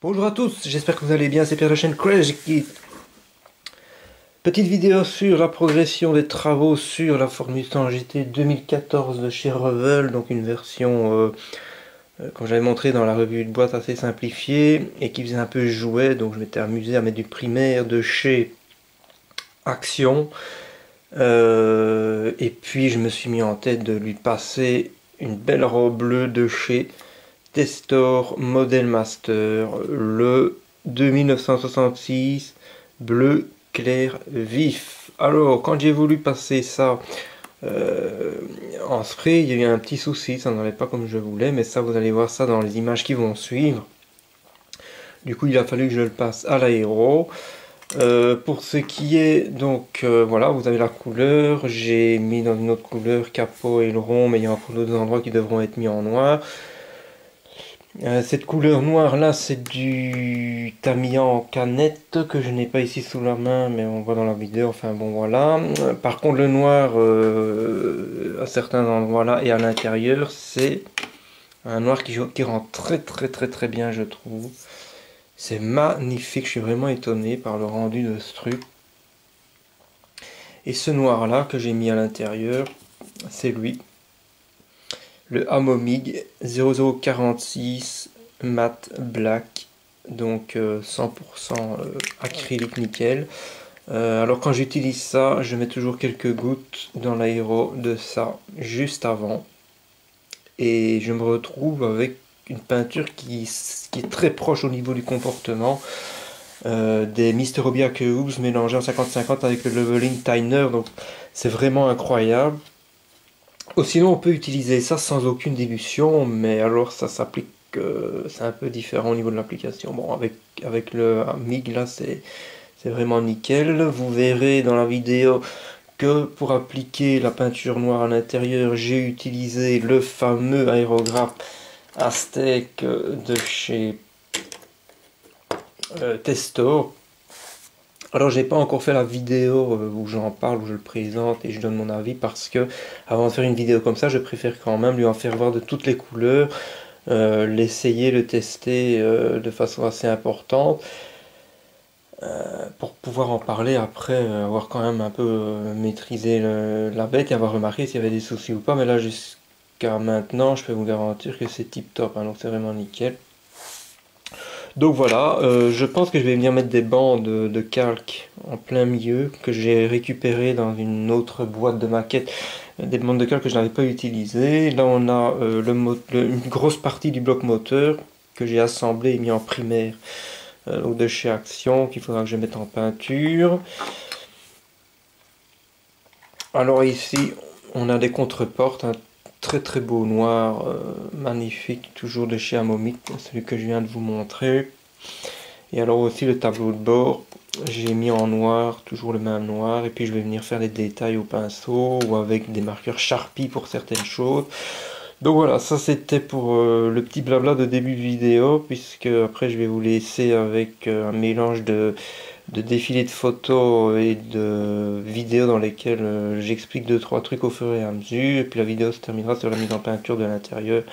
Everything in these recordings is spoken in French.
Bonjour à tous, j'espère que vous allez bien, c'est Pierre de la chaîne Crazy Kid. Petite vidéo sur la progression des travaux sur la Ford Mustang GT 2014 de chez Revell, donc une version, comme j'avais montré dans la revue de boîte, assez simplifiée et qui faisait un peu jouet, donc je m'étais amusé à mettre du primaire de chez Action. Et puis je me suis mis en tête de lui passer une belle robe bleue de chez Testor Model Master, le 2966 bleu clair vif. Alors, quand j'ai voulu passer ça en spray, il y a eu un petit souci, ça n'allait pas comme je voulais, mais ça, vous allez voir ça dans les images qui vont suivre. Du coup, il a fallu que je le passe à l'aéro. Pour ce qui est, donc voilà, vous avez la couleur, j'ai mis dans une autre couleur capot et aileron, mais il y a encore d'autres endroits qui devront être mis en noir. Cette couleur noire là, c'est du Tamiya en canette que je n'ai pas ici sous la main, mais on voit dans la vidéo, enfin bon voilà. Par contre le noir à certains endroits là et à l'intérieur, c'est un noir qui rend très bien, je trouve. C'est magnifique, je suis vraiment étonné par le rendu de ce truc. Et ce noir là que j'ai mis à l'intérieur, c'est lui. Le Amomig 0046 matte black, donc 100% acrylique nickel. Alors quand j'utilise ça, je mets toujours quelques gouttes dans l'aéro de ça juste avant. Et je me retrouve avec une peinture qui est très proche au niveau du comportement des Mr. Hobby Aqueous mélangés en 50-50 avec le leveling Tyner. Donc c'est vraiment incroyable. Sinon, on peut utiliser ça sans aucune dilution, mais alors ça s'applique, c'est un peu différent au niveau de l'application. Bon, avec le MIG là, c'est vraiment nickel. Vous verrez dans la vidéo que pour appliquer la peinture noire à l'intérieur, j'ai utilisé le fameux aérographe Aztec de chez Testor. Alors j'ai pas encore fait la vidéo où j'en parle, où je le présente et je donne mon avis parce que avant de faire une vidéo comme ça, je préfère quand même lui en faire voir de toutes les couleurs, l'essayer, le tester de façon assez importante pour pouvoir en parler après, avoir quand même un peu maîtrisé la bête et avoir remarqué s'il y avait des soucis ou pas. Mais là jusqu'à maintenant, je peux vous garantir que c'est tip top, hein, donc c'est vraiment nickel. Donc voilà, je pense que je vais venir mettre des bandes de calque en plein milieu que j'ai récupéré dans une autre boîte de maquette, des bandes de calque que je n'avais pas utilisées. Là on a une grosse partie du bloc moteur que j'ai assemblé et mis en primaire de chez Action qu'il faudra que je mette en peinture. Alors ici on a des contreportes, un très beau noir, magnifique, toujours de chez Amomig, celui que je viens de vous montrer. Et alors aussi le tableau de bord, j'ai mis en noir, toujours le même noir, et puis je vais venir faire des détails au pinceau ou avec des marqueurs Sharpie pour certaines choses. Donc voilà, ça c'était pour le petit blabla de début de vidéo, puisque après je vais vous laisser avec un mélange de défilés de photos et de vidéos dans lesquelles j'explique 2-3 trucs au fur et à mesure, et puis la vidéo se terminera sur la mise en peinture de l'intérieur,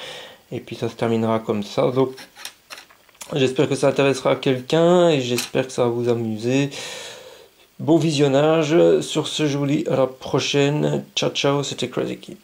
et puis ça se terminera comme ça. Donc j'espère que ça intéressera quelqu'un, et j'espère que ça va vous amuser. Bon visionnage, sur ce je vous dis à la prochaine, ciao ciao, c'était Crazy Kid.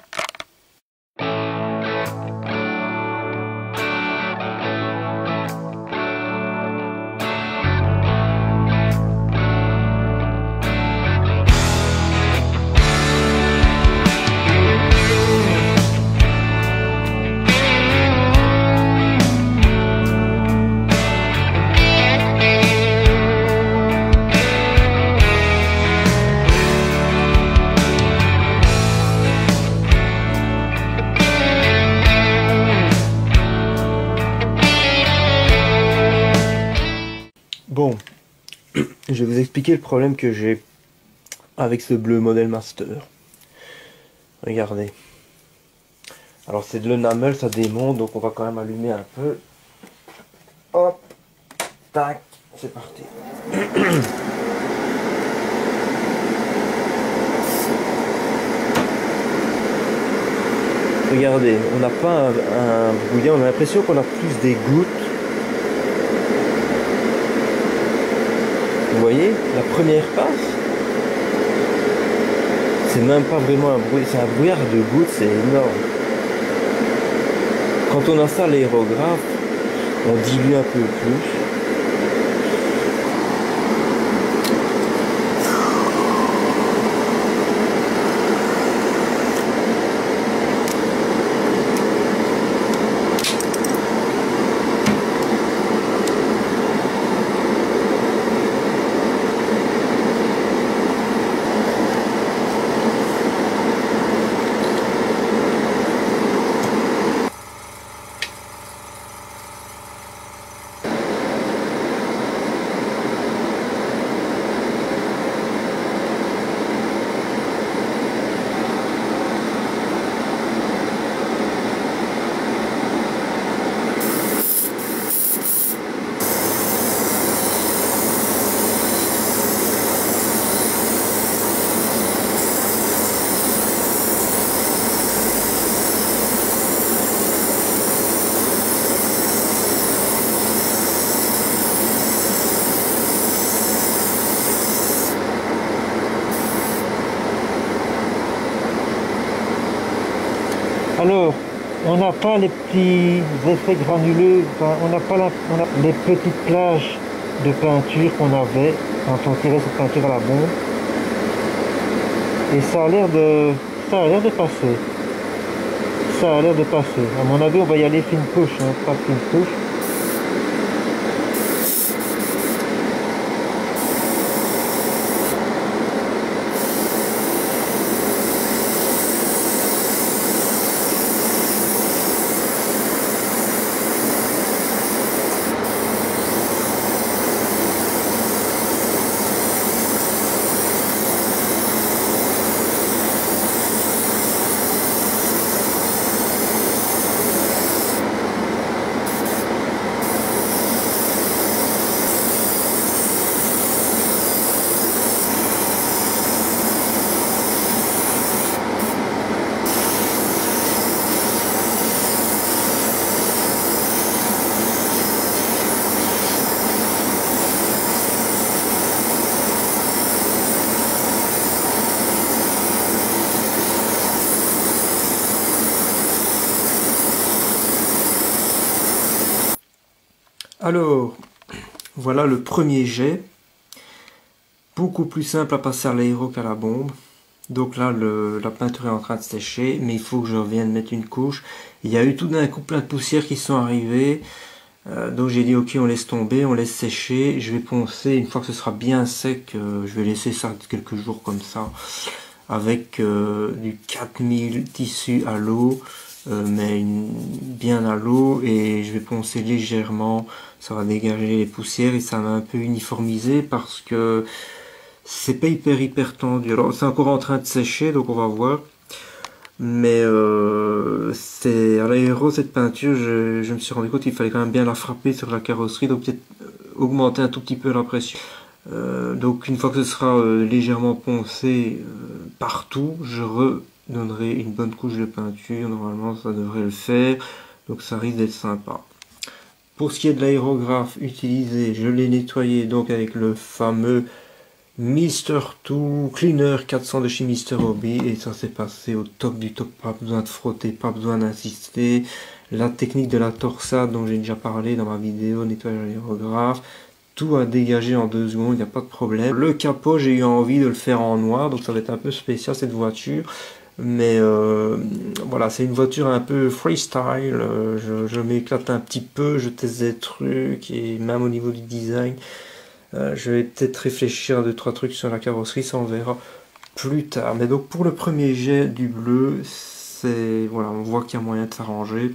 Bon, je vais vous expliquer le problème que j'ai avec ce bleu Model Master. Regardez. Alors c'est de l'enamel, ça démonte, donc on va quand même allumer un peu. Hop, tac, c'est parti. Regardez, on n'a pas un brouillard, on a l'impression qu'on a plus des gouttes voyez, la première passe, c'est même pas vraiment un bruit, c'est un brouillard de gouttes, c'est énorme. Quand on installe l'aérographe, on dilue un peu plus. Alors, on n'a pas les petits effets granuleux, enfin, on n'a pas les petites plages de peinture qu'on avait quand on tirait cette peinture à la bombe. Et ça a l'air de passer. Ça a l'air de passer. À mon avis, on va y aller fine couche, hein, pas fine couche. Alors, voilà le premier jet. Beaucoup plus simple à passer à l'aéro qu'à la bombe. Donc là, la peinture est en train de sécher, mais il faut que je revienne mettre une couche. Il y a eu tout d'un coup plein de poussières qui sont arrivées. Donc j'ai dit ok, on laisse tomber, on laisse sécher. Je vais poncer, une fois que ce sera bien sec, je vais laisser ça quelques jours comme ça. Avec du 4000 tissu à l'eau. Mais bien à l'eau, et je vais poncer légèrement, ça va dégager les poussières et ça va un peu uniformiser parce que c'est pas hyper tendu. Alors c'est encore en train de sécher, donc on va voir, mais c'est à l'aéro cette peinture, je me suis rendu compte qu'il fallait quand même bien la frapper sur la carrosserie, donc peut-être augmenter un tout petit peu la pression. Donc une fois que ce sera légèrement poncé partout, je redonnerai une bonne couche de peinture. Normalement ça devrait le faire, donc ça risque d'être sympa. Pour ce qui est de l'aérographe utilisé, je l'ai nettoyé donc avec le fameux Mr. Tool Cleaner 400 de chez Mr. Hobby, et ça s'est passé au top du top, pas besoin de frotter, pas besoin d'insister. La technique de la torsade dont j'ai déjà parlé dans ma vidéo nettoyage aérographe, tout a dégagé en 2 secondes, il n'y a pas de problème. Le capot, j'ai eu envie de le faire en noir, donc ça va être un peu spécial cette voiture. Mais voilà, c'est une voiture un peu freestyle, je m'éclate un petit peu, je teste des trucs, et même au niveau du design, je vais peut-être réfléchir à 2-3 trucs sur la carrosserie, ça on verra plus tard. Mais donc pour le premier jet du bleu, c'est voilà, on voit qu'il y a moyen de s'arranger.